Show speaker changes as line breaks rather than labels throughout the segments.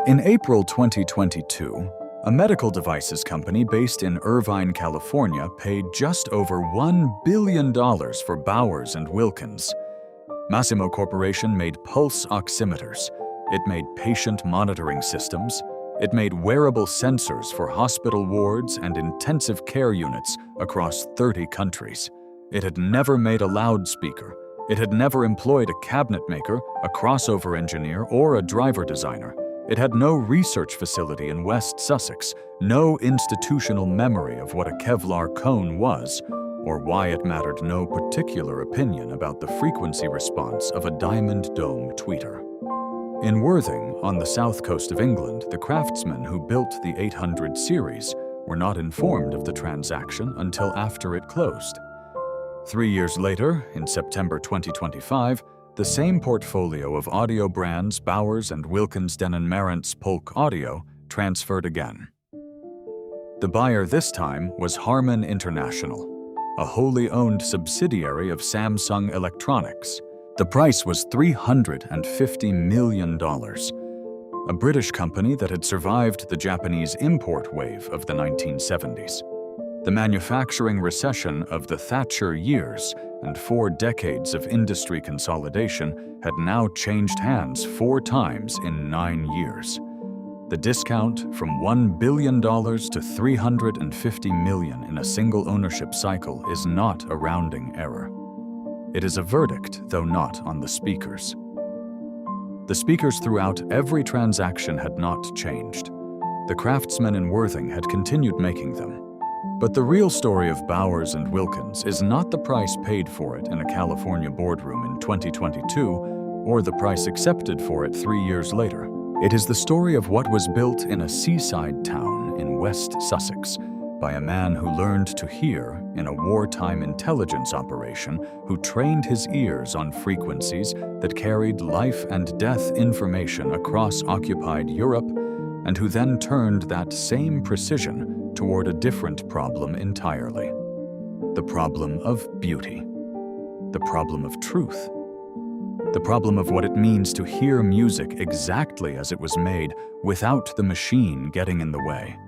In April 2022, a medical devices company based in Irvine, California paid just over $1 billion for Bowers and Wilkins. Masimo Corporation made pulse oximeters. It made patient monitoring systems. It made wearable sensors for hospital wards and intensive care units across 30 countries. It had never made a loudspeaker. It had never employed a cabinet maker, a crossover engineer, or a driver designer. It had no research facility in West Sussex, no institutional memory of what a Kevlar cone was, or why it mattered no particular opinion about the frequency response of a diamond dome tweeter. In Worthing, on the south coast of England, the craftsmen who built the 800 series were not informed of the transaction until after it closed. 3 years later, in September 2025, the same portfolio of audio brands, Bowers and Wilkins Denon Marantz Polk Audio, transferred again. The buyer this time was Harman International, a wholly owned subsidiary of Samsung Electronics. The price was $350 million. A British company that had survived the Japanese import wave of the 1970s. The manufacturing recession of the Thatcher years and 4 decades of industry consolidation had now changed hands 4 times in 9 years. The discount from $1 billion to $350 million in a single ownership cycle is not a rounding error. It is a verdict, though not on the speakers. The speakers throughout every transaction had not changed. The craftsmen in Worthing had continued making them. But the real story of Bowers and Wilkins is not the price paid for it in a California boardroom in 2022 or the price accepted for it 3 years later. It is the story of what was built in a seaside town in West Sussex by a man who learned to hear in a wartime intelligence operation, who trained his ears on frequencies that carried life and death information across occupied Europe, and who then turned that same precision toward a different problem entirely. The problem of beauty. The problem of truth. The problem of what it means to hear music exactly as it was made without the machine getting in the way.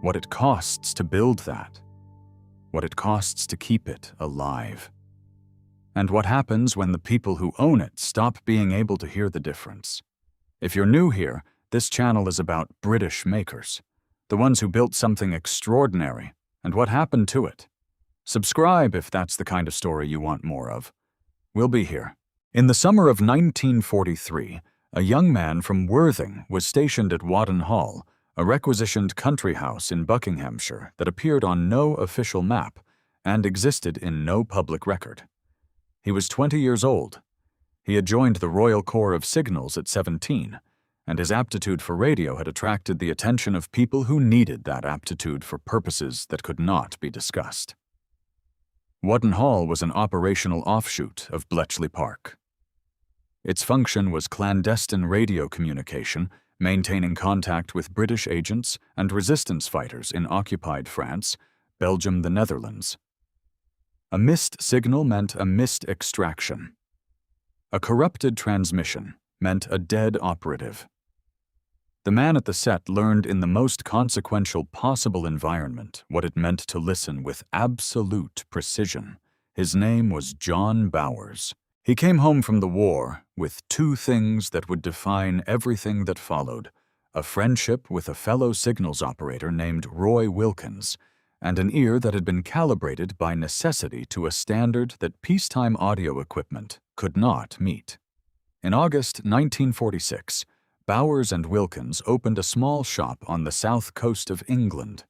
What it costs to build that. What it costs to keep it alive. And what happens when the people who own it stop being able to hear the difference. If you're new here, this channel is about British makers. The ones who built something extraordinary, and what happened to it. Subscribe if that's the kind of story you want more of. We'll be here. In the summer of 1943, a young man from Worthing was stationed at Wadden Hall, a requisitioned country house in Buckinghamshire that appeared on no official map and existed in no public record. He was 20 years old. He had joined the Royal Corps of Signals at 17, and his aptitude for radio had attracted the attention of people who needed that aptitude for purposes that could not be discussed. Wadden Hall was an operational offshoot of Bletchley Park. Its function was clandestine radio communication, maintaining contact with British agents and resistance fighters in occupied France, Belgium, the Netherlands. A missed signal meant a missed extraction. A corrupted transmission meant a dead operative. The man at the set learned in the most consequential possible environment what it meant to listen with absolute precision. His name was John Bowers. He came home from the war with 2 things that would define everything that followed: a friendship with a fellow signals operator named Roy Wilkins, and an ear that had been calibrated by necessity to a standard that peacetime audio equipment could not meet. In August 1946, Bowers and Wilkins opened a small shop on the south coast of England.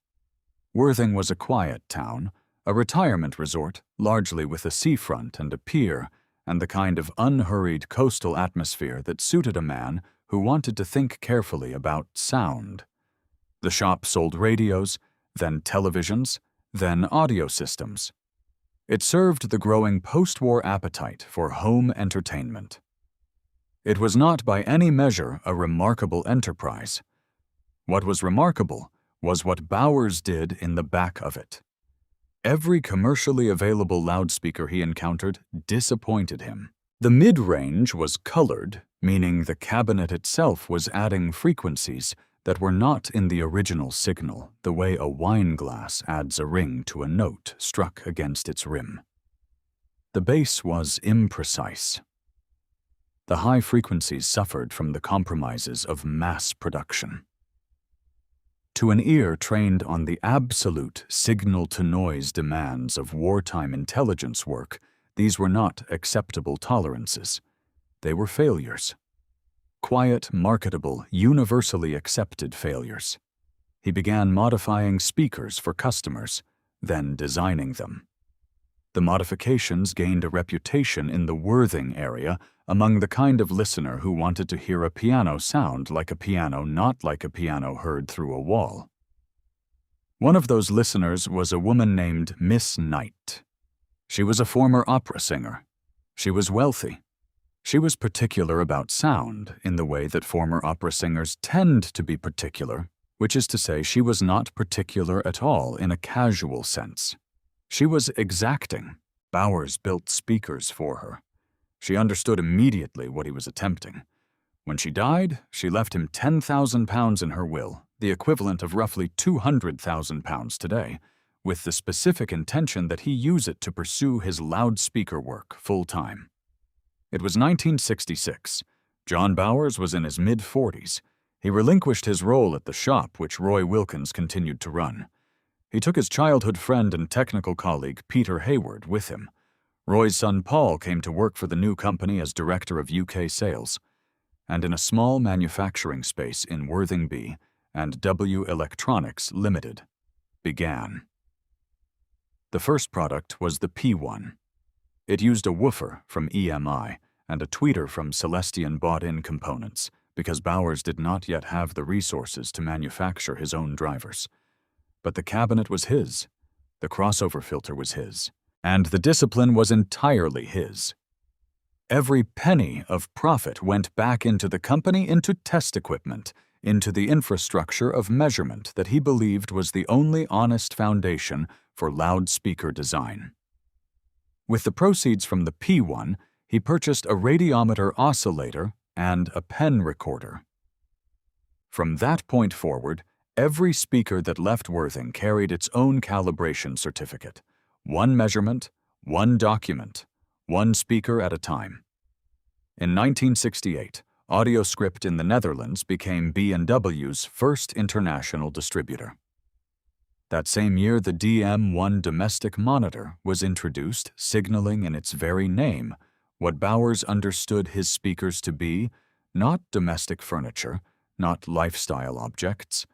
Worthing was a quiet town, a retirement resort, largely with a seafront and a pier, and the kind of unhurried coastal atmosphere that suited a man who wanted to think carefully about sound. The shop sold radios, then televisions, then audio systems. It served the growing post-war appetite for home entertainment. It was not by any measure a remarkable enterprise. What was remarkable was what Bowers did in the back of it. Every commercially available loudspeaker he encountered disappointed him. The mid-range was colored, meaning the cabinet itself was adding frequencies that were not in the original signal, the way a wine glass adds a ring to a note struck against its rim. The bass was imprecise. The high frequencies suffered from the compromises of mass production. To an ear trained on the absolute signal-to-noise demands of wartime intelligence work, these were not acceptable tolerances. They were failures. Quiet, marketable, universally accepted failures. He began modifying speakers for customers, then designing them. The modifications gained a reputation in the Worthing area among the kind of listener who wanted to hear a piano sound like a piano, not like a piano heard through a wall. One of those listeners was a woman named Miss Knight. She was a former opera singer. She was wealthy. She was particular about sound in the way that former opera singers tend to be particular, which is to say she was not particular at all in a casual sense. She was exacting. Bowers built speakers for her. She understood immediately what he was attempting. When she died, she left him £10,000 in her will, the equivalent of roughly £200,000 today, with the specific intention that he use it to pursue his loudspeaker work full-time. It was 1966. John Bowers was in his mid-40s. He relinquished his role at the shop which Roy Wilkins continued to run. He took his childhood friend and technical colleague Peter Hayward with him. Roy's son Paul came to work for the new company as director of UK sales. And in a small manufacturing space in Worthing B and W Electronics Limited began. The first product was the P1. It used a woofer from EMI and a tweeter from Celestion bought-in components because Bowers did not yet have the resources to manufacture his own drivers. But the cabinet was his, the crossover filter was his, and the discipline was entirely his. Every penny of profit went back into the company, into test equipment, into the infrastructure of measurement that he believed was the only honest foundation for loudspeaker design. With the proceeds from the P1, he purchased a radiometer oscillator and a pen recorder. From that point forward, every speaker that left Worthing carried its own calibration certificate. One measurement, one document, one speaker at a time. In 1968, AudioScript in the Netherlands became B&W's first international distributor. That same year, the DM1 domestic monitor was introduced, signaling in its very name what Bowers understood his speakers to be: not domestic furniture, not lifestyle objects,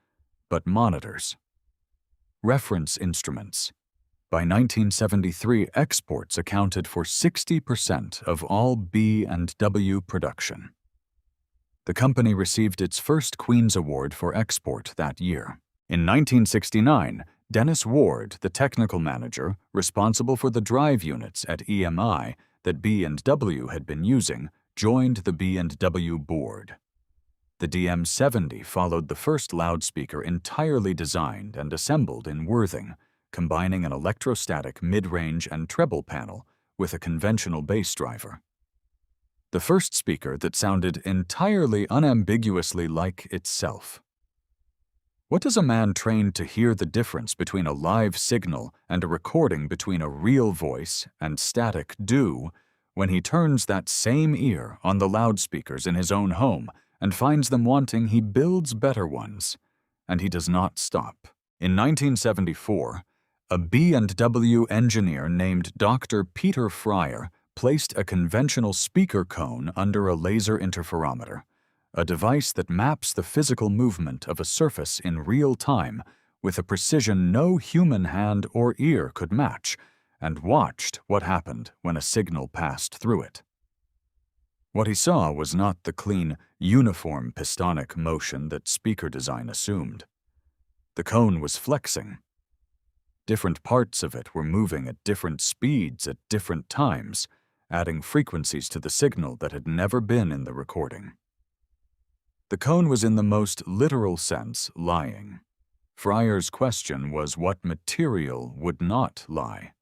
but monitors. Reference instruments. By 1973, exports accounted for 60% of all B&W production. The company received its first Queen's Award for export that year. In 1969, Dennis Ward, the technical manager responsible for the drive units at EMI that B&W had been using, joined the B&W board. The DM70 followed the first loudspeaker entirely designed and assembled in Worthing, combining an electrostatic mid-range and treble panel with a conventional bass driver. The first speaker that sounded entirely unambiguously like itself. What does a man trained to hear the difference between a live signal and a recording between a real voice and static do when he turns that same ear on the loudspeakers in his own home and finds them wanting? He builds better ones, and he does not stop. In 1974, a B&W engineer named Dr. Peter Fryer placed a conventional speaker cone under a laser interferometer, a device that maps the physical movement of a surface in real time with a precision no human hand or ear could match, and watched what happened when a signal passed through it. What he saw was not the clean, uniform pistonic motion that speaker design assumed. The cone was flexing. Different parts of it were moving at different speeds at different times, adding frequencies to the signal that had never been in the recording. The cone was in the most literal sense lying. Fryer's question was what material would not lie.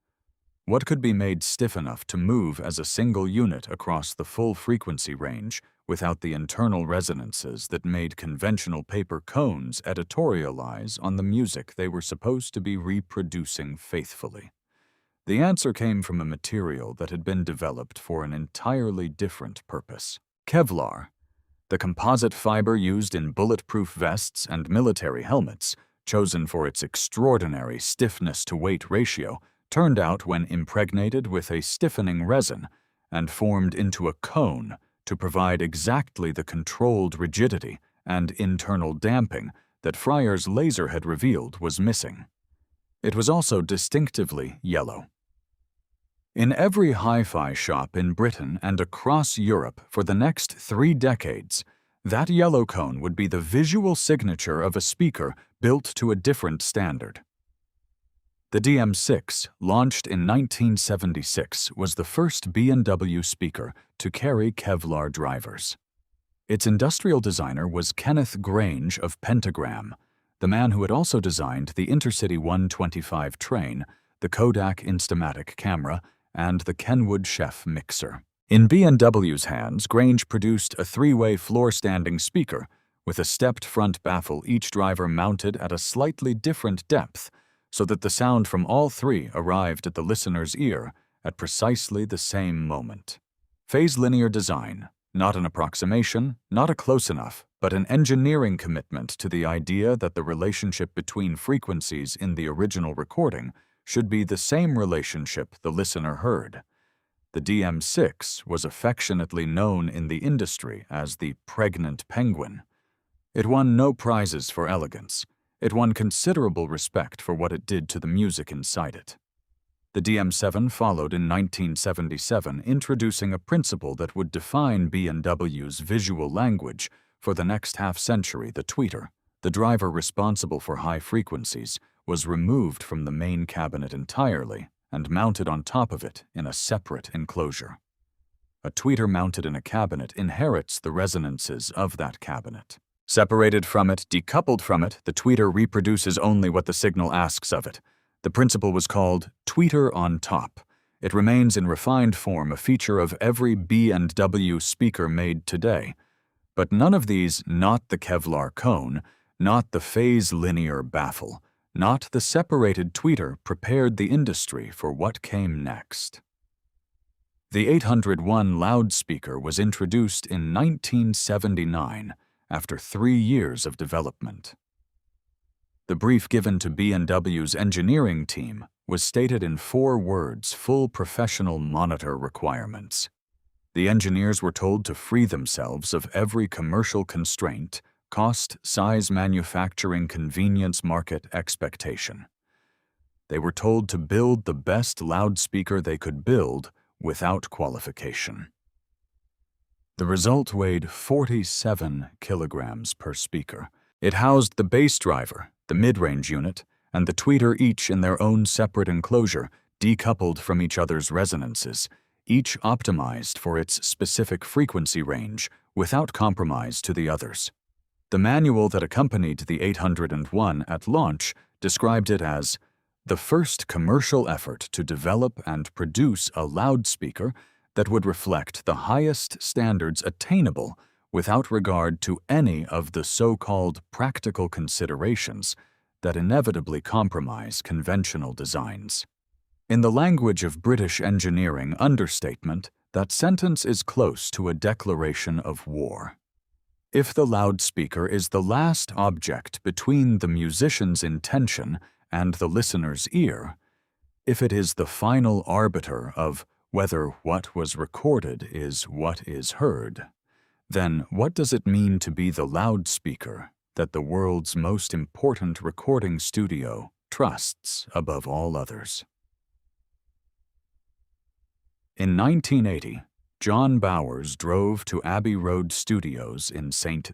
What could be made stiff enough to move as a single unit across the full frequency range without the internal resonances that made conventional paper cones editorialize on the music they were supposed to be reproducing faithfully? The answer came from a material that had been developed for an entirely different purpose: Kevlar. The composite fiber used in bulletproof vests and military helmets, chosen for its extraordinary stiffness-to-weight ratio, turned out when impregnated with a stiffening resin and formed into a cone to provide exactly the controlled rigidity and internal damping that Fryer's laser had revealed was missing. It was also distinctively yellow. In every hi-fi shop in Britain and across Europe for the next 3 decades, that yellow cone would be the visual signature of a speaker built to a different standard. The DM6, launched in 1976, was the first B&W speaker to carry Kevlar drivers. Its industrial designer was Kenneth Grange of Pentagram, the man who had also designed the Intercity 125 train, the Kodak Instamatic camera, and the Kenwood Chef mixer. In B&W's hands, Grange produced a 3-way floor-standing speaker with a stepped front baffle, each driver mounted at a slightly different depth, so that the sound from all 3 arrived at the listener's ear at precisely the same moment. Phase-linear design, not an approximation, not a close enough, but an engineering commitment to the idea that the relationship between frequencies in the original recording should be the same relationship the listener heard. The DM6 was affectionately known in the industry as the pregnant penguin. It won no prizes for elegance. It won considerable respect for what it did to the music inside it. The DM7 followed in 1977, introducing a principle that would define B&W's visual language for the next half-century: the tweeter, the driver responsible for high frequencies, was removed from the main cabinet entirely and mounted on top of it in a separate enclosure. A tweeter mounted in a cabinet inherits the resonances of that cabinet. Separated from it, decoupled from it, the tweeter reproduces only what the signal asks of it. The principle was called tweeter on top. It remains in refined form a feature of every B&W speaker made today. But none of these, not the Kevlar cone, not the phase-linear baffle, not the separated tweeter, prepared the industry for what came next. The 801 loudspeaker was introduced in 1979 after 3 years of development. The brief given to B&W's engineering team was stated in 4 words: full professional monitor requirements. The engineers were told to free themselves of every commercial constraint, cost, size, manufacturing, convenience, market expectation. They were told to build the best loudspeaker they could build without qualification. The result weighed 47 kilograms per speaker. It housed the bass driver, the mid-range unit, and the tweeter each in their own separate enclosure, decoupled from each other's resonances, each optimized for its specific frequency range without compromise to the others. The manual that accompanied the 801 at launch described it as the first commercial effort to develop and produce a loudspeaker that would reflect the highest standards attainable without regard to any of the so-called practical considerations that inevitably compromise conventional designs. In the language of British engineering understatement, that sentence is close to a declaration of war. If the loudspeaker is the last object between the musician's intention and the listener's ear, if it is the final arbiter of whether what was recorded is what is heard, then what does it mean to be the loudspeaker that the world's most important recording studio trusts above all others? In 1980, John Bowers drove to Abbey Road Studios in St.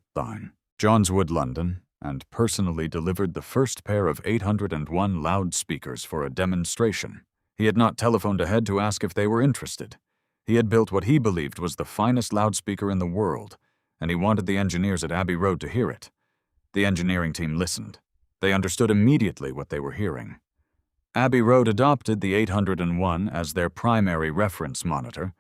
John's Wood, London, and personally delivered the first pair of 801 loudspeakers for a demonstration. He had not telephoned ahead to ask if they were interested. He had built what he believed was the finest loudspeaker in the world, and he wanted the engineers at Abbey Road to hear it. The engineering team listened. They understood immediately what they were hearing. Abbey Road adopted the 801 as their primary reference monitor,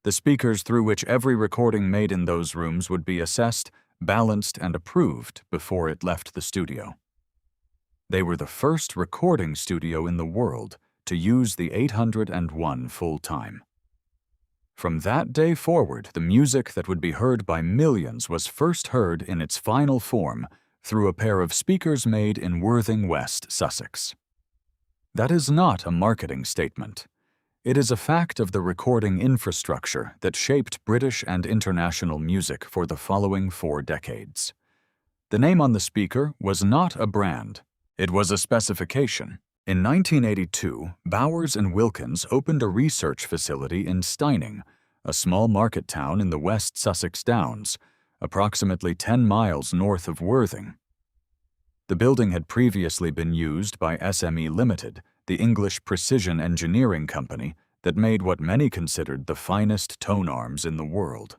the speakers through which every recording made in those rooms would be assessed, balanced, and approved before it left the studio. They were the first recording studio in the world to use the 801 full-time. From that day forward, the music that would be heard by millions was first heard in its final form through a pair of speakers made in Worthing, West Sussex. That is not a marketing statement. It is a fact of the recording infrastructure that shaped British and international music for the following 4 decades. The name on the speaker was not a brand. It was a specification. In 1982, Bowers Wilkins opened a research facility in Steyning, a small market town in the West Sussex Downs, approximately 10 miles north of Worthing. The building had previously been used by SME Limited, the English precision engineering company that made what many considered the finest tone arms in the world.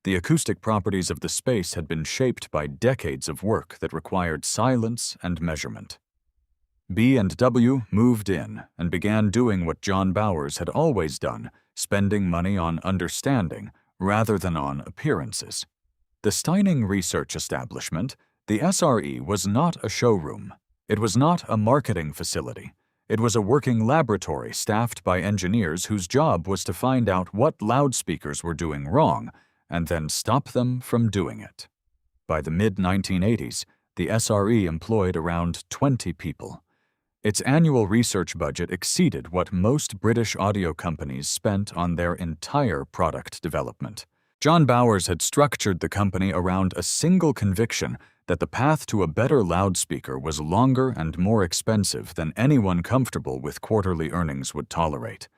The acoustic properties of the space had been shaped by decades of work that required silence and measurement. B&W moved in and began doing what John Bowers had always done, spending money on understanding rather than on appearances. The Steyning Research Establishment, the SRE, was not a showroom. It was not a marketing facility. It was a working laboratory staffed by engineers whose job was to find out what loudspeakers were doing wrong and then stop them from doing it. By the mid-1980s, the SRE employed around 20 people. Its annual research budget exceeded what most British audio companies spent on their entire product development. John Bowers had structured the company around a single conviction that the path to a better loudspeaker was longer and more expensive than anyone comfortable with quarterly earnings would tolerate,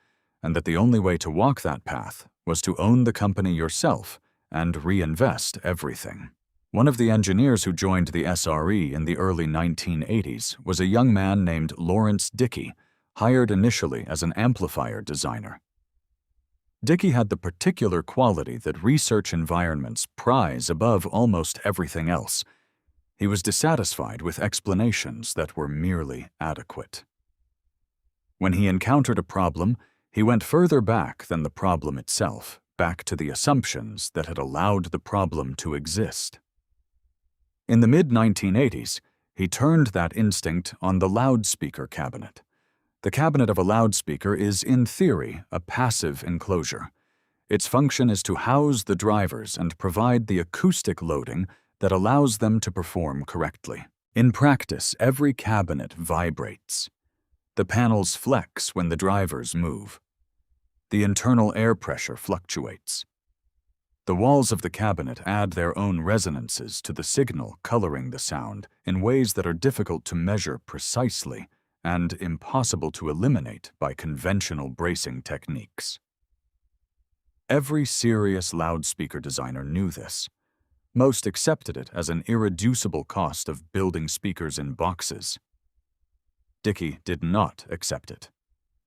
and that the only way to walk that path was to own the company yourself and reinvest everything. One of the engineers who joined the SRE in the early 1980s was a young man named Lawrence Dickey, hired initially as an amplifier designer. Dickey had the particular quality that research environments prize above almost everything else. He was dissatisfied with explanations that were merely adequate. When he encountered a problem, he went further back than the problem itself, back to the assumptions that had allowed the problem to exist. In the mid-1980s, he turned that instinct on the loudspeaker cabinet. The cabinet of a loudspeaker is, in theory, a passive enclosure. Its function is to house the drivers and provide the acoustic loading that allows them to perform correctly. In practice, every cabinet vibrates. The panels flex when the drivers move. The internal air pressure fluctuates. The walls of the cabinet add their own resonances to the signal coloring the sound in ways that are difficult to measure precisely and impossible to eliminate by conventional bracing techniques. Every serious loudspeaker designer knew this. Most accepted it as an irreducible cost of building speakers in boxes. Dickey did not accept it.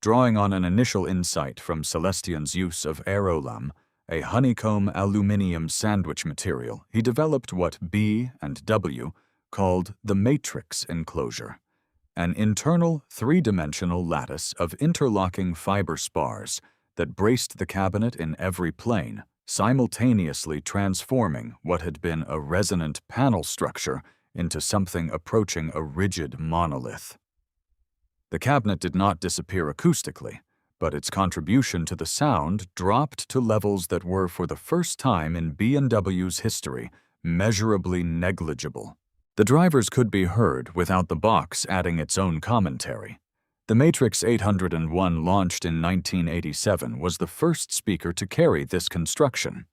Drawing on an initial insight from Celestion's use of aerolam, a honeycomb aluminium sandwich material, he developed what B and W called the matrix enclosure, an internal three-dimensional lattice of interlocking fiber spars that braced the cabinet in every plane, simultaneously transforming what had been a resonant panel structure into something approaching a rigid monolith. The cabinet did not disappear acoustically, but its contribution to the sound dropped to levels that were, for the first time in B&W's history, measurably negligible. The drivers could be heard without the box adding its own commentary. The Matrix 801, launched in 1987, was the first speaker to carry this construction.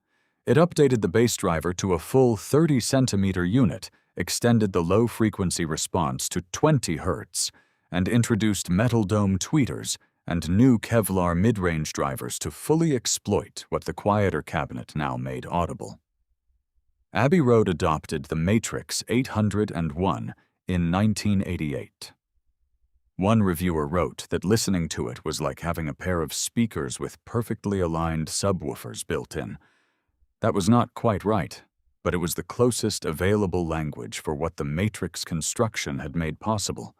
It updated the bass driver to a full 30-centimeter unit, extended the low-frequency response to 20 Hz, and introduced metal dome tweeters and new Kevlar mid-range drivers to fully exploit what the quieter cabinet now made audible. Abbey Road adopted the Matrix 801 in 1988. One reviewer wrote that listening to it was like having a pair of speakers with perfectly aligned subwoofers built in. That was not quite right, but it was the closest available language for what the Matrix construction had made possible.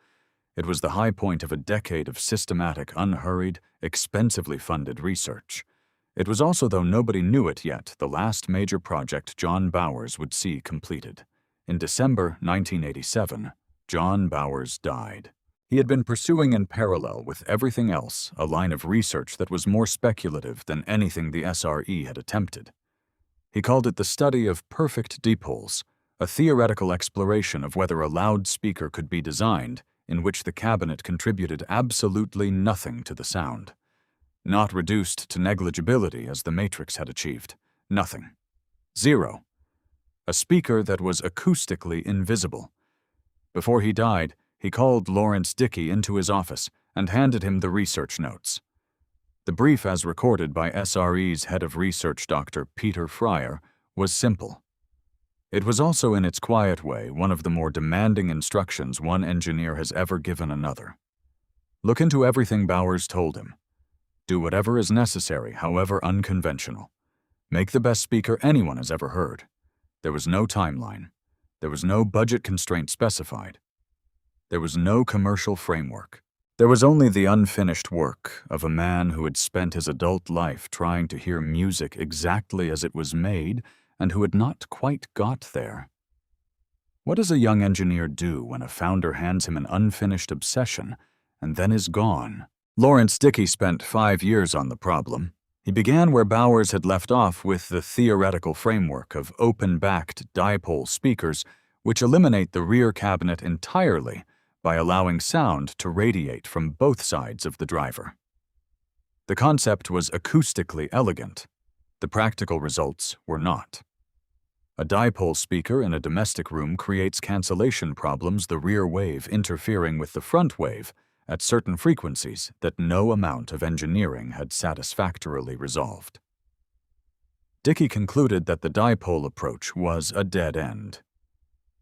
It was the high point of a decade of systematic, unhurried, expensively funded research. It was also, though nobody knew it yet, the last major project John Bowers would see completed. In December 1987, John Bowers died. He had been pursuing in parallel with everything else a line of research that was more speculative than anything the SRE had attempted. He called it the study of perfect dipoles, a theoretical exploration of whether a loudspeaker could be designed in which the cabinet contributed absolutely nothing to the sound. Not reduced to negligibility as the Matrix had achieved. Nothing. Zero. A speaker that was acoustically invisible. Before he died, he called Lawrence Dickey into his office and handed him the research notes. The brief, as recorded by SRE's head of research, Dr. Peter Fryer, was simple. It was also, in its quiet way, one of the more demanding instructions one engineer has ever given another. Look into everything Bowers told him. Do whatever is necessary, however unconventional. Make the best speaker anyone has ever heard. There was no timeline. There was no budget constraint specified. There was no commercial framework. There was only the unfinished work of a man who had spent his adult life trying to hear music exactly as it was made and who had not quite got there. What does a young engineer do when a founder hands him an unfinished obsession and then is gone? Lawrence Dickey spent 5 years on the problem. He began where Bowers had left off with the theoretical framework of open-backed dipole speakers which eliminate the rear cabinet entirely by allowing sound to radiate from both sides of the driver. The concept was acoustically elegant. The practical results were not. A dipole speaker in a domestic room creates cancellation problems, the rear wave interfering with the front wave at certain frequencies that no amount of engineering had satisfactorily resolved. Dickey concluded that the dipole approach was a dead end.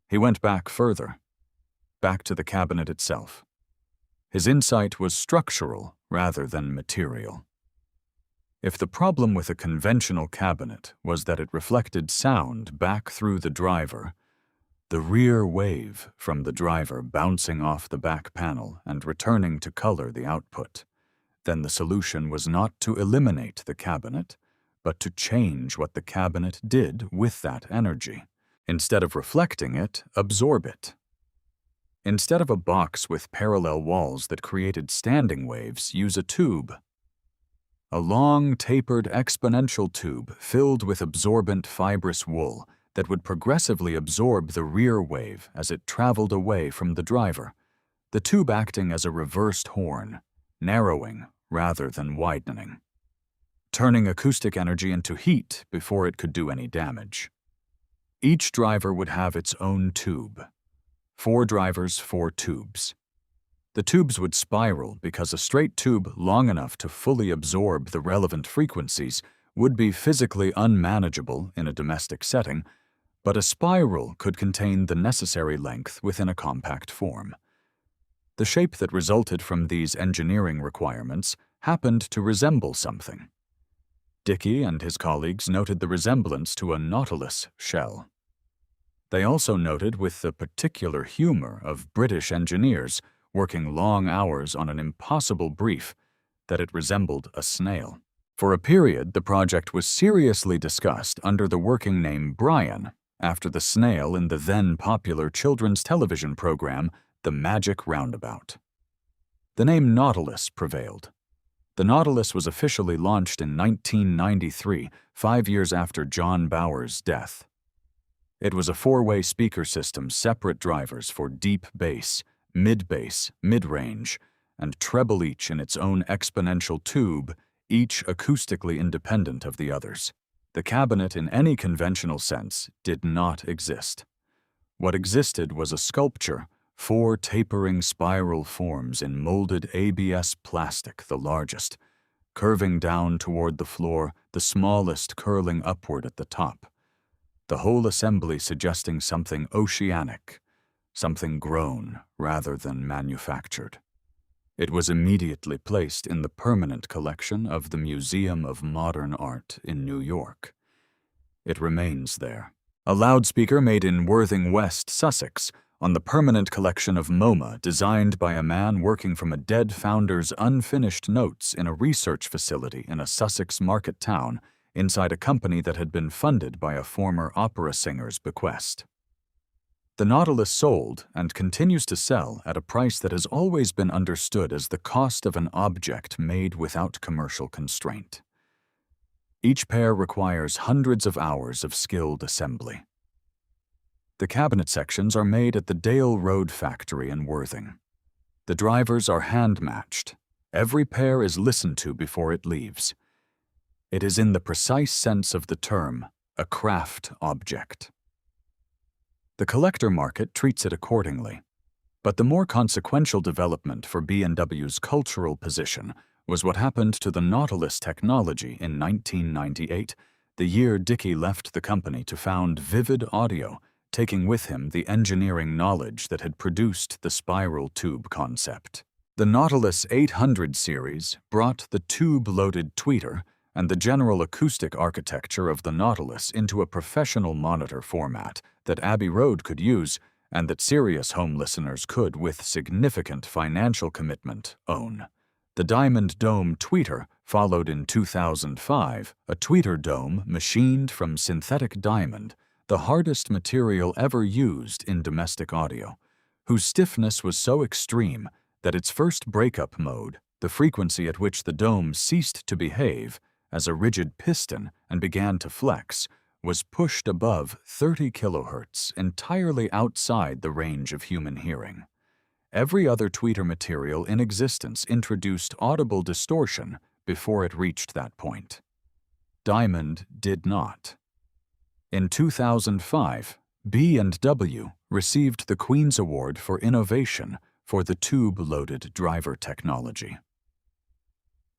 He went back further, back to the cabinet itself. His insight was structural rather than material. If the problem with a conventional cabinet was that it reflected sound back through the driver, the rear wave from the driver bouncing off the back panel and returning to color the output, then the solution was not to eliminate the cabinet, but to change what the cabinet did with that energy. Instead of reflecting it, absorb it. Instead of a box with parallel walls that created standing waves, use a tube. A long, tapered exponential tube filled with absorbent fibrous wool that would progressively absorb the rear wave as it traveled away from the driver, the tube acting as a reversed horn, narrowing rather than widening, turning acoustic energy into heat before it could do any damage. Each driver would have its own tube. 4 drivers, 4 tubes. The tubes would spiral because a straight tube long enough to fully absorb the relevant frequencies would be physically unmanageable in a domestic setting, but a spiral could contain the necessary length within a compact form. The shape that resulted from these engineering requirements happened to resemble something. Dickey and his colleagues noted the resemblance to a nautilus shell. They also noted with the particular humor of British engineers working long hours on an impossible brief that it resembled a snail. For a period, the project was seriously discussed under the working name Brian, after the snail in the then popular children's television program, The Magic Roundabout. The name Nautilus prevailed. The Nautilus was officially launched in 1993, 5 years after John Bowers' death. It was a 4-way speaker system, separate drivers for deep bass, mid-range, and treble, each in its own exponential tube, each acoustically independent of the others. The cabinet in any conventional sense did not exist. What existed was a sculpture, 4 tapering spiral forms in molded ABS plastic, the largest, curving down toward the floor, the smallest curling upward at the top. The whole assembly suggesting something oceanic, something grown rather than manufactured. It was immediately placed in the permanent collection of the Museum of Modern Art in New York. It remains there. A loudspeaker made in Worthing, West Sussex, on the permanent collection of MoMA designed by a man working from a dead founder's unfinished notes in a research facility in a Sussex market town inside a company that had been funded by a former opera singer's bequest. The Nautilus sold and continues to sell at a price that has always been understood as the cost of an object made without commercial constraint. Each pair requires hundreds of hours of skilled assembly. The cabinet sections are made at the Dale Road factory in Worthing. The drivers are hand-matched. Every pair is listened to before it leaves. It is in the precise sense of the term, a craft object. The collector market treats it accordingly. But the more consequential development for B&W's cultural position was what happened to the Nautilus technology in 1998, the year Dickey left the company to found Vivid Audio, taking with him the engineering knowledge that had produced the spiral tube concept. The Nautilus 800 series brought the tube-loaded tweeter and the general acoustic architecture of the Nautilus into a professional monitor format that Abbey Road could use and that serious home listeners could, with significant financial commitment, own. The Diamond Dome tweeter followed in 2005, a tweeter dome machined from synthetic diamond, the hardest material ever used in domestic audio, whose stiffness was so extreme that its first breakup mode, the frequency at which the dome ceased to behave as a rigid piston and began to flex, was pushed above 30 kilohertz, entirely outside the range of human hearing. Every other tweeter material in existence introduced audible distortion before it reached that point. Diamond did not. In 2005, B&W received the Queen's Award for Innovation for the tube-loaded driver technology.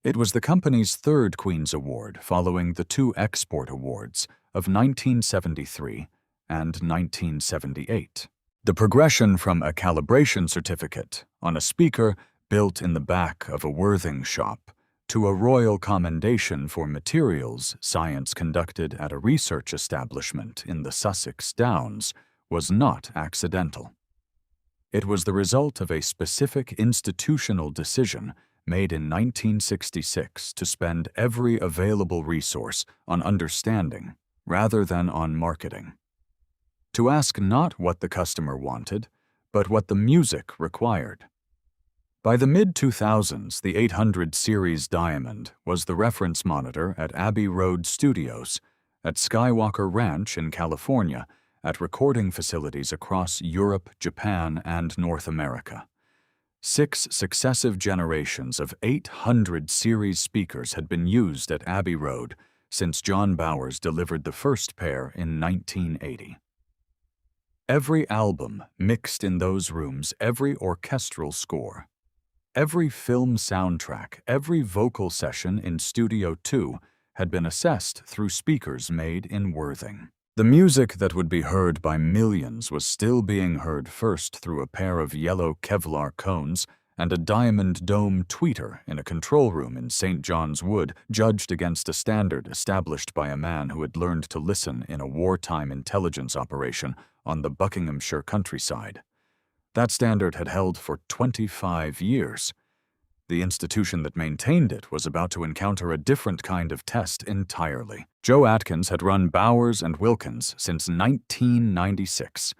It was the company's third Queen's Award following the two export awards of 1973 and 1978. The progression from a calibration certificate on a speaker built in the back of a Worthing shop to a royal commendation for materials science conducted at a research establishment in the Sussex Downs was not accidental. It was the result of a specific institutional decision made in 1966 to spend every available resource on understanding rather than on marketing. To ask not what the customer wanted, but what the music required. By the mid-2000s, the 800 series Diamond was the reference monitor at Abbey Road Studios, at Skywalker Ranch in California, at recording facilities across Europe, Japan, and North America. 6 successive generations of 800 series speakers had been used at Abbey Road since John Bowers delivered the first pair in 1980. Every album mixed in those rooms, every orchestral score, every film soundtrack, every vocal session in Studio 2 had been assessed through speakers made in Worthing. The music that would be heard by millions was still being heard first through a pair of yellow Kevlar cones and a diamond dome tweeter in a control room in St. John's Wood, judged against a standard established by a man who had learned to listen in a wartime intelligence operation on the Buckinghamshire countryside. That standard had held for 25 years. The institution that maintained it was about to encounter a different kind of test entirely. Joe Atkins had run Bowers and Wilkins since 1996.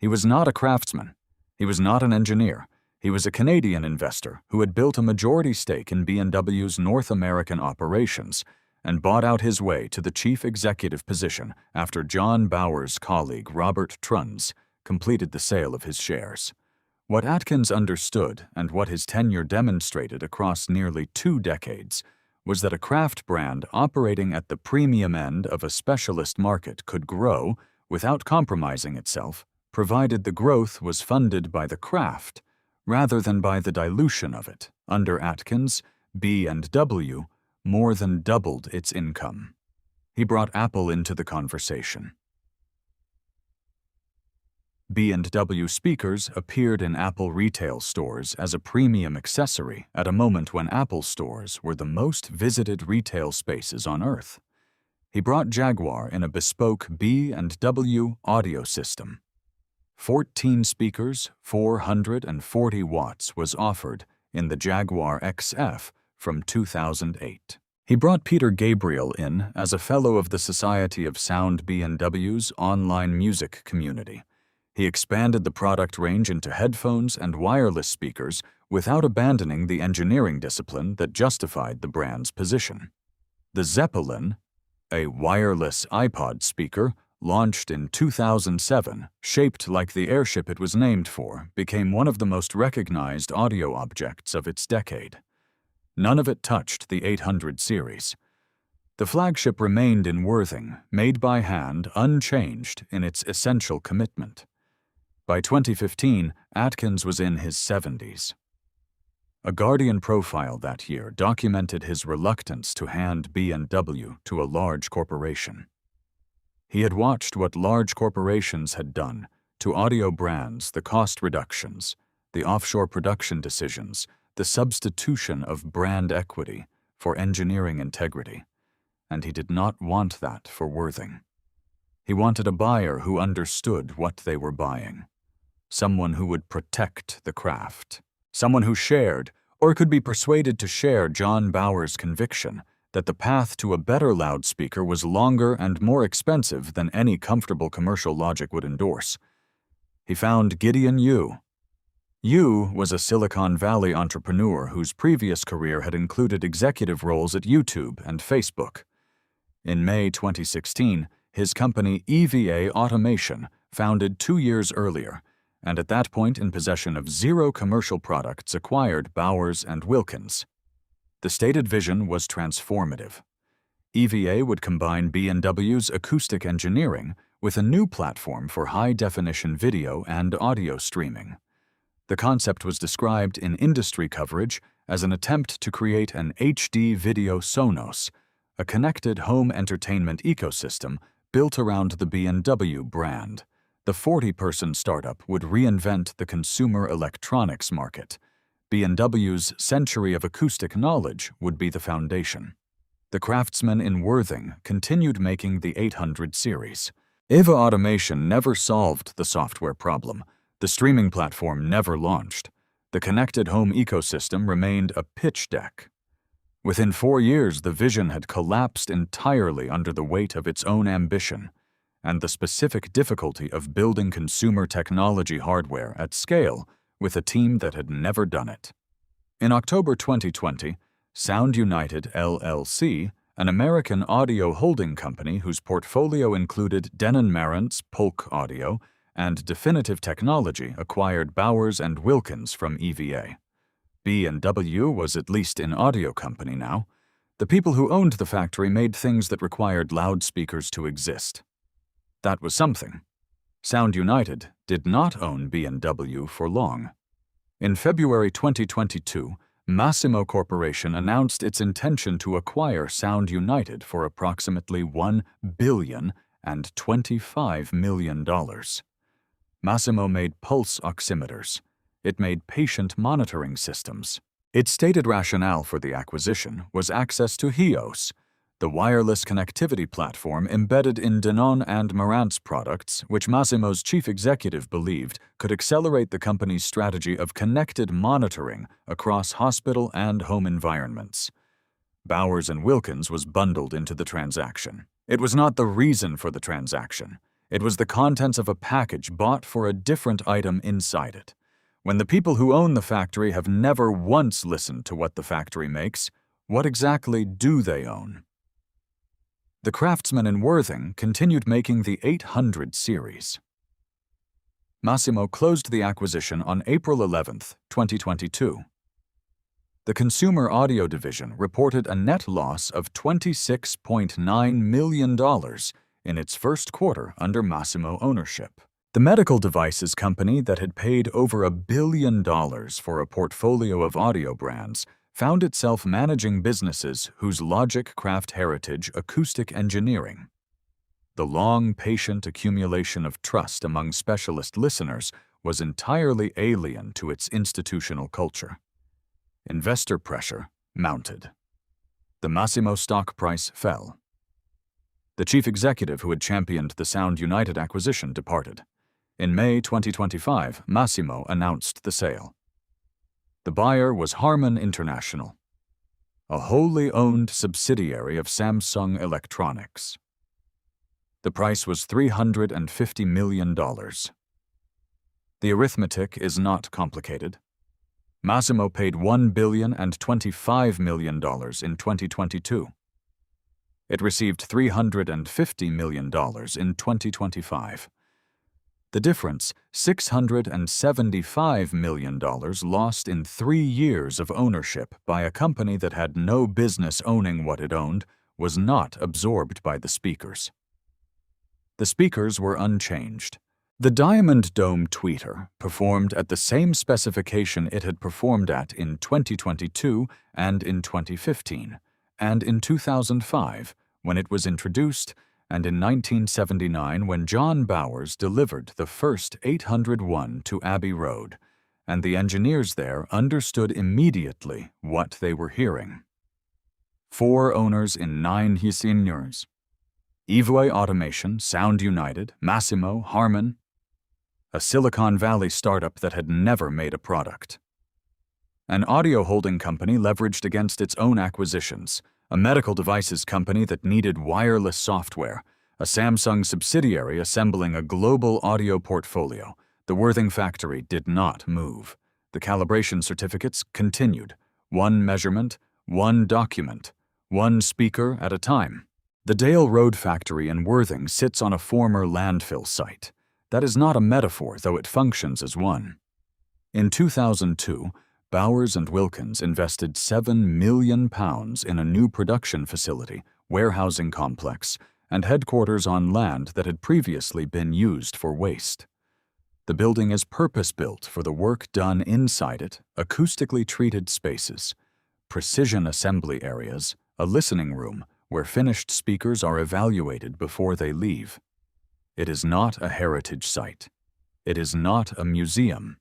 He was not a craftsman. He was not an engineer. He was a Canadian investor who had built a majority stake in B&W's North American operations and bought out his way to the chief executive position after John Bowers' colleague Robert Trunz completed the sale of his shares. What Atkins understood and what his tenure demonstrated across nearly 2 decades was that a craft brand operating at the premium end of a specialist market could grow without compromising itself, provided the growth was funded by the craft rather than by the dilution of it. Under Atkins, B&W more than doubled its income. He brought Apple into the conversation. B&W speakers appeared in Apple retail stores as a premium accessory at a moment when Apple stores were the most visited retail spaces on Earth. He brought Jaguar in a bespoke B&W audio system. 14 speakers, 440 watts was offered in the Jaguar XF from 2008. He brought Peter Gabriel in as a fellow of the Society of Sound B&W's online music community. He expanded the product range into headphones and wireless speakers without abandoning the engineering discipline that justified the brand's position. The Zeppelin, a wireless iPod speaker, launched in 2007, shaped like the airship it was named for, became one of the most recognized audio objects of its decade. None of it touched the 800 series. The flagship remained in Worthing, made by hand, unchanged in its essential commitment. By 2015, Atkins was in his 70s. A Guardian profile that year documented his reluctance to hand B&W to a large corporation. He had watched what large corporations had done to audio brands, the cost reductions, the offshore production decisions, the substitution of brand equity for engineering integrity, and he did not want that for Worthing. He wanted a buyer who understood what they were buying, someone who would protect the craft, someone who shared or could be persuaded to share John Bowers' conviction that the path to a better loudspeaker was longer and more expensive than any comfortable commercial logic would endorse. He found Gideon Yu. Yu was a Silicon Valley entrepreneur whose previous career had included executive roles at YouTube and Facebook. In May 2016, his company EVA Automation, founded 2 years earlier, and at that point in possession of 0 commercial products, acquired Bowers and Wilkins. The stated vision was transformative. EVA would combine B&W's acoustic engineering with a new platform for high-definition video and audio streaming. The concept was described in industry coverage as an attempt to create an HD video Sonos, a connected home entertainment ecosystem built around the B&W brand. The 40-person startup would reinvent the consumer electronics market. B&W's century of acoustic knowledge would be the foundation. The craftsmen in Worthing continued making the 800 series. EVA Automation never solved the software problem. The streaming platform never launched. The connected home ecosystem remained a pitch deck. Within 4 years, the vision had collapsed entirely under the weight of its own ambition and the specific difficulty of building consumer technology hardware at scale with a team that had never done it. In October 2020, Sound United LLC, an American audio holding company whose portfolio included Denon Marantz Polk Audio and Definitive Technology, acquired Bowers and Wilkins from EVA. B&W was at least an audio company now. The people who owned the factory made things that required loudspeakers to exist. That was something. Sound United did not own B&W for long. In February 2022, Massimo Corporation announced its intention to acquire Sound United for approximately $1.025 billion. Massimo made pulse oximeters. It made patient monitoring systems. Its stated rationale for the acquisition was access to HEOS, the wireless connectivity platform embedded in Denon and Marantz products, which Massimo's chief executive believed could accelerate the company's strategy of connected monitoring across hospital and home environments. Bowers and Wilkins was bundled into the transaction. It was not the reason for the transaction. It was the contents of a package bought for a different item inside it. When the people who own the factory have never once listened to what the factory makes, what exactly do they own? The craftsmen in Worthing continued making the 800 series. Massimo closed the acquisition on April 11, 2022. The consumer audio division reported a net loss of $26.9 million in its first quarter under Massimo ownership. The medical devices company that had paid over $1 billion for a portfolio of audio brands found itself managing businesses whose logic, craft, heritage, acoustic engineering. The long, patient accumulation of trust among specialist listeners was entirely alien to its institutional culture. Investor pressure mounted. The Massimo stock price fell. The chief executive who had championed the Sound United acquisition departed. In May 2025, Massimo announced the sale. The buyer was Harman International, a wholly owned subsidiary of Samsung Electronics. The price was $350 million. The arithmetic is not complicated. Massimo paid $1,025 million in 2022. It received $350 million in 2025. The difference, $675 million lost in 3 years of ownership by a company that had no business owning what it owned, was not absorbed by the speakers. The speakers were unchanged. The Diamond Dome tweeter performed at the same specification it had performed at in 2022 and in 2015, and in 2005 when it was introduced, and in 1979 when John Bowers delivered the first 801 to Abbey Road, and the engineers there understood immediately what they were hearing. 4 owners in 9 years. Ivue Automation, Sound United, Massimo, Harman, a Silicon Valley startup that had never made a product. An audio holding company leveraged against its own acquisitions, a medical devices company that needed wireless software, a Samsung subsidiary assembling a global audio portfolio. The Worthing factory did not move. The calibration certificates continued. 1 measurement, 1 document, 1 speaker at a time. The Dale Road factory in Worthing sits on a former landfill site. That is not a metaphor, though it functions as one. In 2002, Bowers Wilkins invested £7 million in a new production facility, warehousing complex, and headquarters on land that had previously been used for waste. The building is purpose-built for the work done inside it, acoustically treated spaces, precision assembly areas, a listening room, where finished speakers are evaluated before they leave. It is not a heritage site. It is not a museum.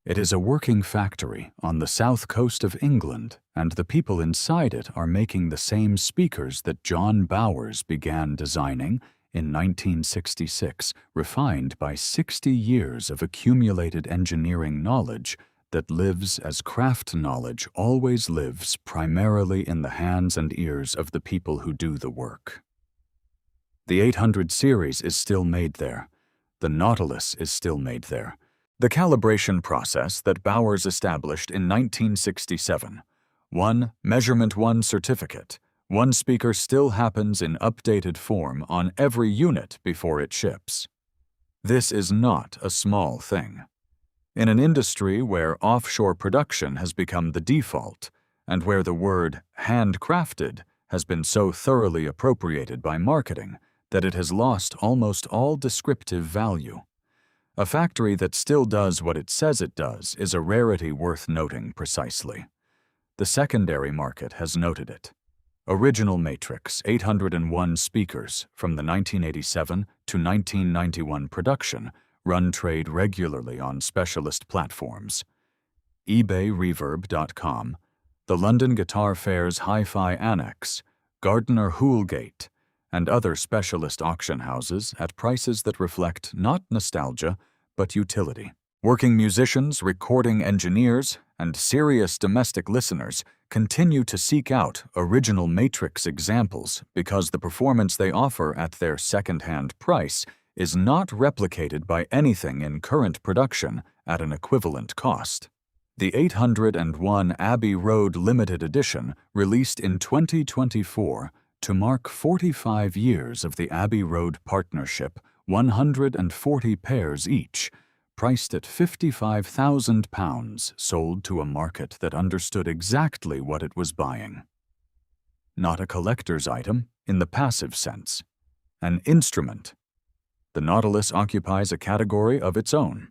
It is a working factory on the south coast of England, and the people inside it are making the same speakers that John Bowers began designing in 1966, refined by 60 years of accumulated engineering knowledge that lives as craft knowledge always lives primarily in the hands and ears of the people who do the work. The 800 series is still made there. The Nautilus is still made there. The calibration process that Bowers established in 1967, 1 measurement 1 certificate, 1 speaker still happens in updated form on every unit before it ships. This is not a small thing. In an industry where offshore production has become the default, and where the word handcrafted has been so thoroughly appropriated by marketing that it has lost almost all descriptive value, a factory that still does what it says it does is a rarity worth noting precisely. The secondary market has noted it. Original Matrix 801 speakers from the 1987 to 1991 production run trade regularly on specialist platforms. eBayReverb.com, the London Guitar Fair's Hi-Fi Annex, Gardner Houlgate, and other specialist auction houses at prices that reflect not nostalgia, but utility. Working musicians, recording engineers, and serious domestic listeners continue to seek out original Matrix examples because the performance they offer at their second-hand price is not replicated by anything in current production at an equivalent cost. The 801 Abbey Road Limited Edition, released in 2024 to mark 45 years of the Abbey Road partnership, 140 pairs each, priced at £55,000, sold to a market that understood exactly what it was buying. Not a collector's item in the passive sense. An instrument. The Nautilus occupies a category of its own.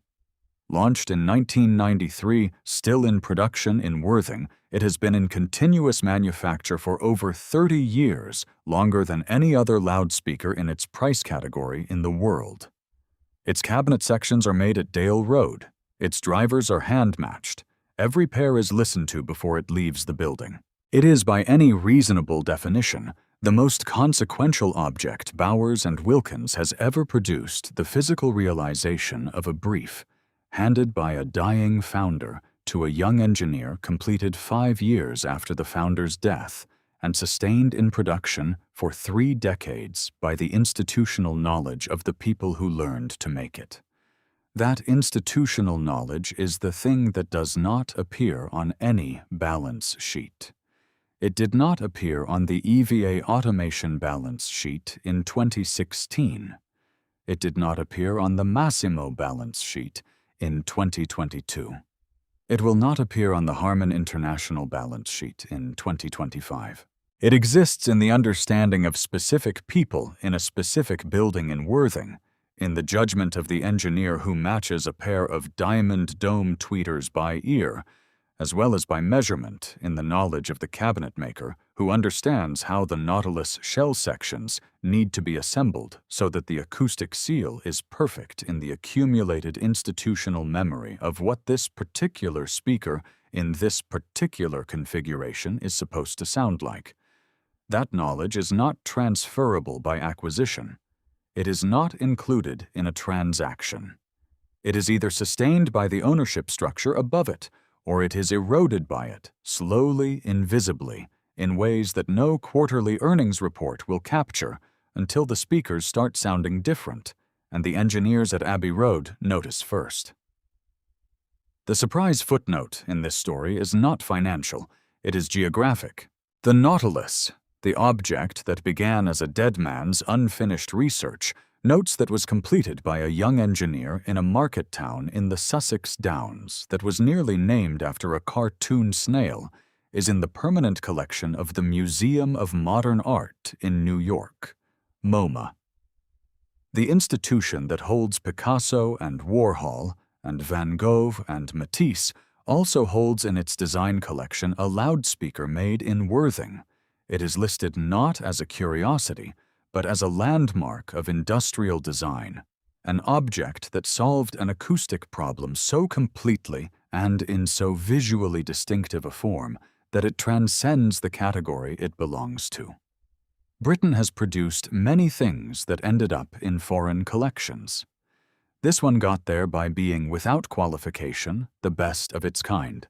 Launched in 1993, still in production in Worthing, it has been in continuous manufacture for over 30 years, longer than any other loudspeaker in its price category in the world. Its cabinet sections are made at Dale Road. Its drivers are hand-matched. Every pair is listened to before it leaves the building. It is, by any reasonable definition, The most consequential object Bowers and Wilkins has ever produced, the physical realization of a brief, handed by a dying founder to a young engineer, completed 5 years after the founder's death, and sustained in production for 3 decades by the institutional knowledge of the people who learned to make it. That institutional knowledge is the thing that does not appear on any balance sheet. It did not appear on the EVA automation balance sheet in 2016. It did not appear on the Massimo balance sheet in 2022. It will not appear on the Harman International balance sheet in 2025. It exists in the understanding of specific people in a specific building in Worthing, in the judgment of the engineer who matches a pair of diamond dome tweeters by ear, as well as by measurement in the knowledge of the cabinet maker who understands how the Nautilus shell sections need to be assembled so that the acoustic seal is perfect in the accumulated institutional memory of what this particular speaker in this particular configuration is supposed to sound like. That knowledge is not transferable by acquisition. It is not included in a transaction. It is either sustained by the ownership structure above it, or it is eroded by it, slowly, invisibly, in ways that no quarterly earnings report will capture until the speakers start sounding different, and the engineers at Abbey Road notice first. The surprise footnote in this story is not financial, it is geographic. The Nautilus, the object that began as a dead man's unfinished research, notes that was completed by a young engineer in a market town in the Sussex Downs that was nearly named after a cartoon snail, is in the permanent collection of the Museum of Modern Art in New York, MoMA. The institution that holds Picasso and Warhol and Van Gogh and Matisse also holds in its design collection a loudspeaker made in Worthing. It is listed not as a curiosity, but as a landmark of industrial design, an object that solved an acoustic problem so completely and in so visually distinctive a form that it transcends the category it belongs to. Britain has produced many things that ended up in foreign collections. This one got there by being, without qualification, the best of its kind.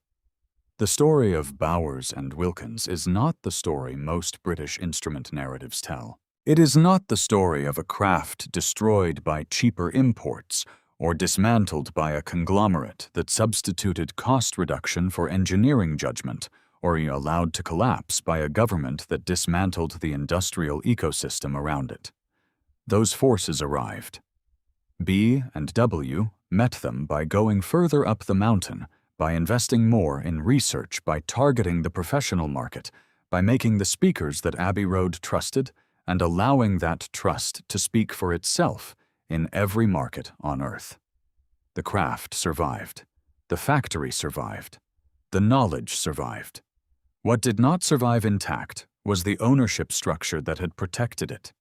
The story of Bowers and Wilkins is not the story most British instrument narratives tell. It is not the story of a craft destroyed by cheaper imports or dismantled by a conglomerate that substituted cost reduction for engineering judgment or allowed to collapse by a government that dismantled the industrial ecosystem around it. Those forces arrived. B and W met them by going further up the mountain, by investing more in research, by targeting the professional market, by making the speakers that Abbey Road trusted, and allowing that trust to speak for itself in every market on Earth. The craft survived. The factory survived. The knowledge survived. What did not survive intact was the ownership structure that had protected it.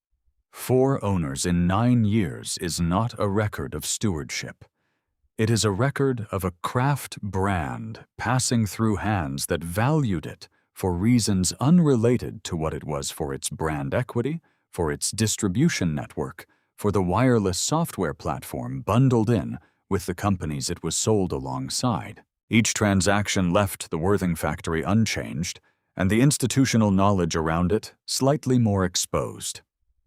4 owners in 9 years is not a record of stewardship. It is a record of a craft brand passing through hands that valued it for reasons unrelated to what it was for its brand equity, for its distribution network, for the wireless software platform bundled in with the companies it was sold alongside. Each transaction left the Worthing factory unchanged, and the institutional knowledge around it slightly more exposed.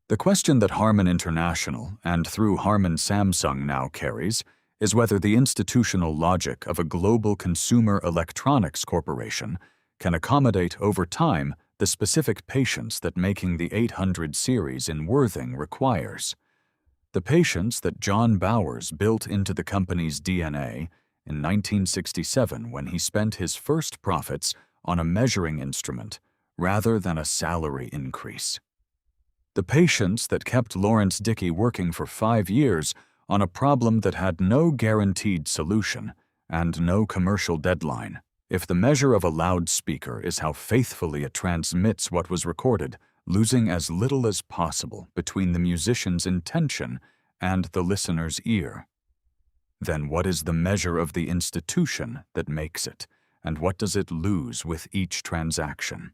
The question that Harman International, and through Harman Samsung now carries, is whether the institutional logic of a global consumer electronics corporation can accommodate over time the specific patience that making the 800 series in Worthing requires. The patience that John Bowers built into the company's DNA in 1967 when he spent his first profits on a measuring instrument rather than a salary increase. The patience that kept Lawrence Dickey working for 5 years on a problem that had no guaranteed solution and no commercial deadline. If the measure of a loudspeaker is how faithfully it transmits what was recorded, losing as little as possible between the musician's intention and the listener's ear, then what is the measure of the institution that makes it, and what does it lose with each transaction?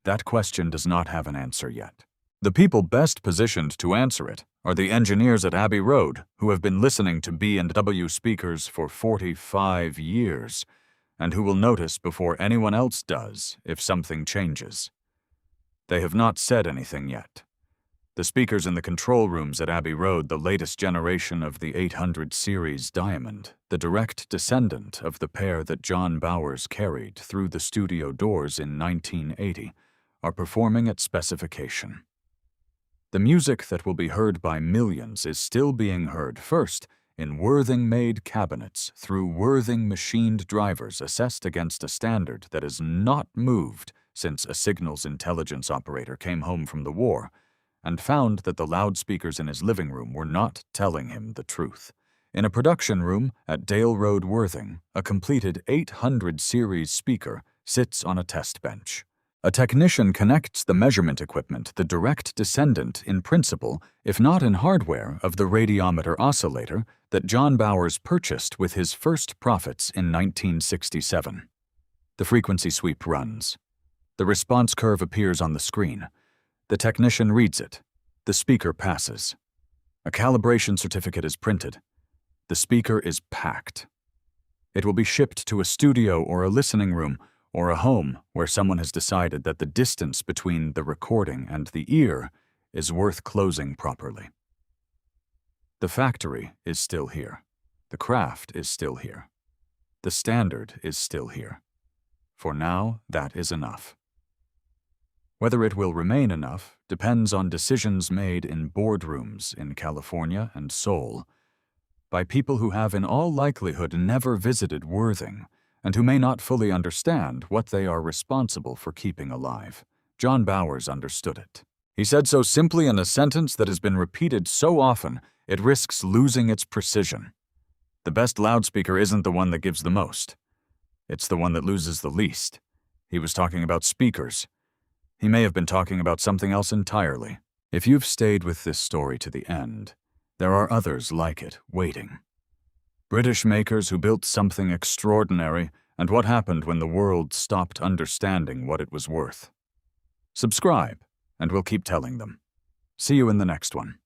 That question does not have an answer yet. The people best positioned to answer it are the engineers at Abbey Road, who have been listening to B&W speakers for 45 years, and who will notice before anyone else does if something changes. They have not said anything yet. The speakers in the control rooms at Abbey Road, the latest generation of the 800 series Diamond, the direct descendant of the pair that John Bowers carried through the studio doors in 1980, are performing at specification. The music that will be heard by millions is still being heard first in Worthing-made cabinets through Worthing-machined drivers assessed against a standard that has not moved since a signals intelligence operator came home from the war and found that the loudspeakers in his living room were not telling him the truth. In a production room at Dale Road, Worthing, a completed 800 series speaker sits on a test bench. A technician connects the measurement equipment, the direct descendant in principle, if not in hardware, of the radiometer oscillator that John Bowers purchased with his first profits in 1967. The frequency sweep runs. The response curve appears on the screen. The technician reads it. The speaker passes. A calibration certificate is printed. The speaker is packed. It will be shipped to a studio or a listening room or a home where someone has decided that the distance between the recording and the ear is worth closing properly. The factory is still here. The craft is still here. The standard is still here. For now, that is enough. Whether it will remain enough depends on decisions made in boardrooms in California and Seoul by people who have in all likelihood never visited Worthing and who may not fully understand what they are responsible for keeping alive. John Bowers understood it. He said so simply in a sentence that has been repeated so often it risks losing its precision. The best loudspeaker isn't the one that gives the most. It's the one that loses the least. He was talking about speakers. He may have been talking about something else entirely. If you've stayed with this story to the end, there are others like it waiting. British makers who built something extraordinary, and what happened when the world stopped understanding what it was worth. Subscribe, and we'll keep telling them. See you in the next one.